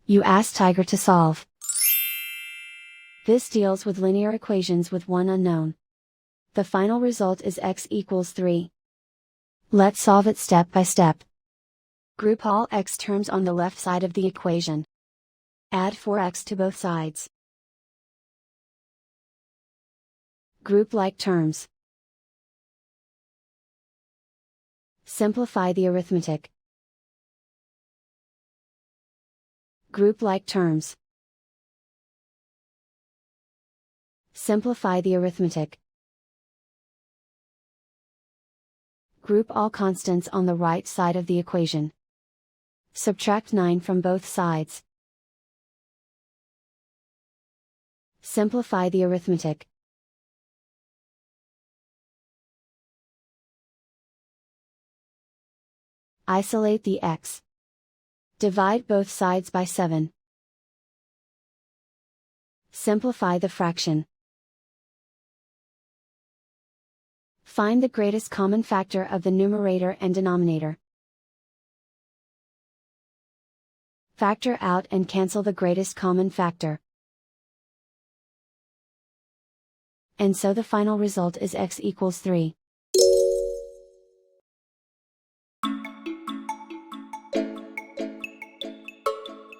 You ask Tiger to solve. This deals with linear equations with one unknown. The final result is x equals 3. Let's solve it step by step. Group all x terms on the left side of the equation. Add 4x to both sides. Group like terms. Simplify the arithmetic. Group like terms. Simplify the arithmetic. Group all constants on the right side of the equation. Subtract 9 from both sides. Simplify the arithmetic. Isolate the x. Divide both sides by 7. Simplify the fraction. Find the greatest common factor of the numerator and denominator. Factor out and cancel the greatest common factor. And so the final result is x equals 3.